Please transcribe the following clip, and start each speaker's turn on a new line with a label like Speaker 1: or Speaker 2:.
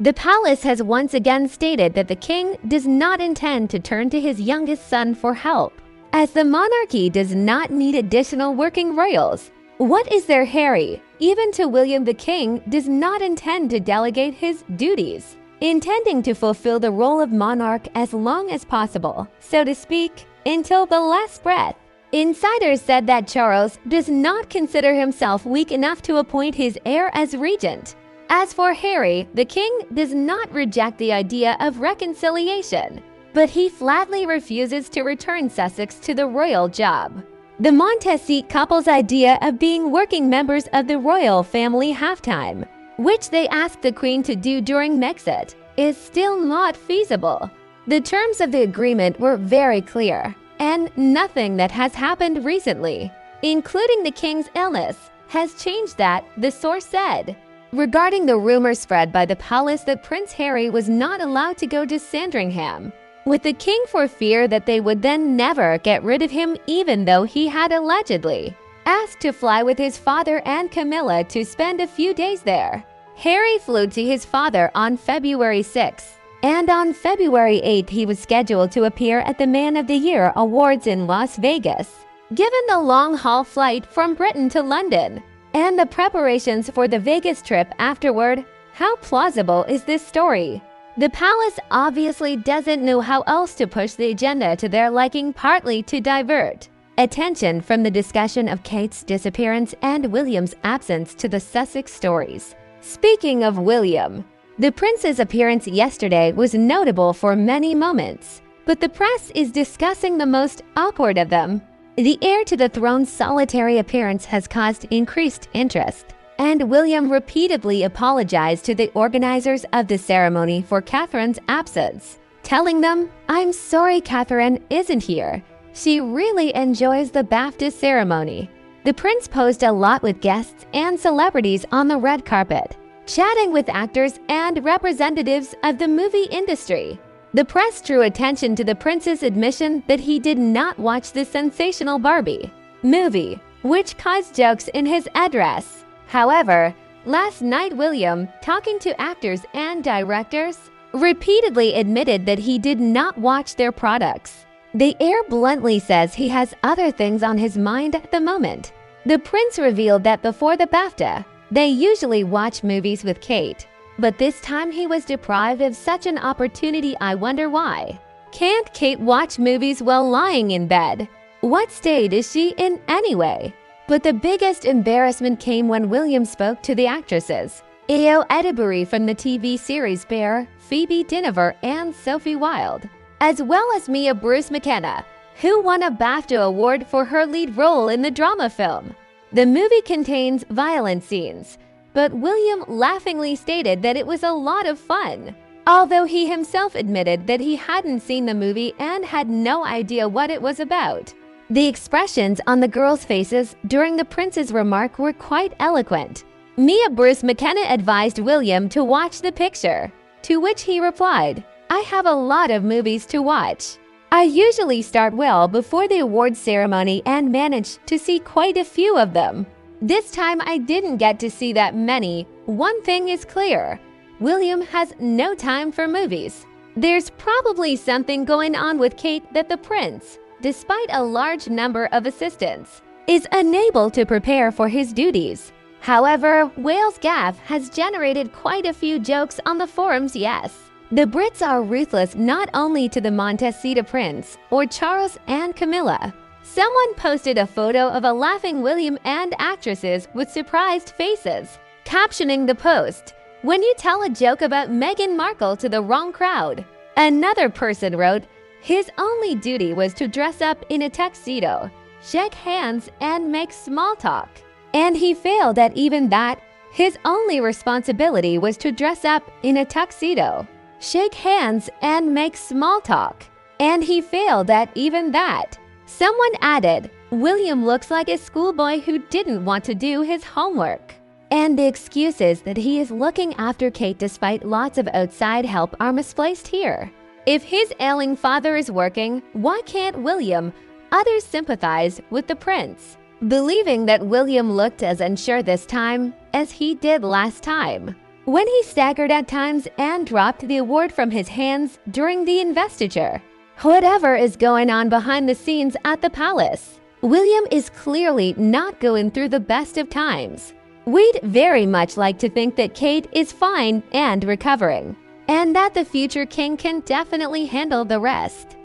Speaker 1: The palace has once again stated that the king does not intend to turn to his youngest son for help, as the monarchy does not need additional working royals. What is there, Harry? Even to William the king does not intend to delegate his duties, intending to fulfill the role of monarch as long as possible, so to speak, until the last breath. Insiders said that Charles does not consider himself weak enough to appoint his heir as regent. As for Harry, the king does not reject the idea of reconciliation, but he flatly refuses to return Sussex to the royal job. The Montesquieu couple's idea of being working members of the royal family half-time, which they asked the Queen to do during Brexit, is still not feasible. The terms of the agreement were very clear, and nothing that has happened recently, including the King's illness, has changed that, the source said. Regarding the rumor spread by the palace that Prince Harry was not allowed to go to Sandringham with the king for fear that they would then never get rid of him, even though he had allegedly asked to fly with his father and Camilla to spend a few days there. Harry flew to his father on February 6th, and on February 8th he was scheduled to appear at the Man of the Year Awards in Las Vegas. Given the long-haul flight from Britain to London and the preparations for the Vegas trip afterward, how plausible is this story? The palace obviously doesn't know how else to push the agenda to their liking, partly to divert attention from the discussion of Kate's disappearance and William's absence to the Sussex stories. Speaking of William, the prince's appearance yesterday was notable for many moments, but the press is discussing the most awkward of them. The heir to the throne's solitary appearance has caused increased interest, and William repeatedly apologized to the organizers of the ceremony for Catherine's absence, telling them, "I'm sorry Catherine isn't here. She really enjoys the BAFT ceremony." The prince posed a lot with guests and celebrities on the red carpet, chatting with actors and representatives of the movie industry. The press drew attention to the prince's admission that he did not watch the sensational Barbie movie, which caused jokes in his address. However, last night William, talking to actors and directors, repeatedly admitted that he did not watch their products. The heir bluntly says he has other things on his mind at the moment. The prince revealed that before the BAFTA, they usually watch movies with Kate, but this time he was deprived of such an opportunity. I wonder why. Can't Kate watch movies while lying in bed? What state is she in anyway? But the biggest embarrassment came when William spoke to the actresses Io Edebury from the TV series Bear, Phoebe Dynevor, and Sophie Wilde, as well as Mia Bruce McKenna, who won a BAFTA award for her lead role in the drama film. The movie contains violent scenes, but William laughingly stated that it was a lot of fun, although he himself admitted that he hadn't seen the movie and had no idea what it was about. The expressions on the girls' faces during the prince's remark were quite eloquent. Mia Bruce McKenna advised William to watch the picture, to which he replied, "I have a lot of movies to watch. I usually start well before the awards ceremony and manage to see quite a few of them. This time I didn't get to see that many. One thing is clear, William has no time for movies." There's probably something going on with Kate that the prince, despite a large number of assistants, is unable to prepare for his duties. However, Wales Gaff has generated quite a few jokes on the forums. Yes, the Brits are ruthless not only to the Montesquieu prince or Charles and Camilla. Someone posted a photo of a laughing William and actresses with surprised faces, captioning the post, "When you tell a joke about Meghan Markle to the wrong crowd." Another person wrote, "His only duty was to dress up in a tuxedo, shake hands, and make small talk. And he failed at even that. His only responsibility was to dress up in a tuxedo, shake hands, and make small talk. And he failed at even that." Someone added, "William looks like a schoolboy who didn't want to do his homework." And the excuses that he is looking after Kate despite lots of outside help are misplaced here. If his ailing father is working, why can't William? Others sympathize with the prince, believing that William looked as unsure this time as he did last time. when he staggered at times and dropped the award from his hands during the investiture. Whatever is going on behind the scenes at the palace, William is clearly not going through the best of times. We'd very much like to think that Kate is fine and recovering, and that the future king can definitely handle the rest.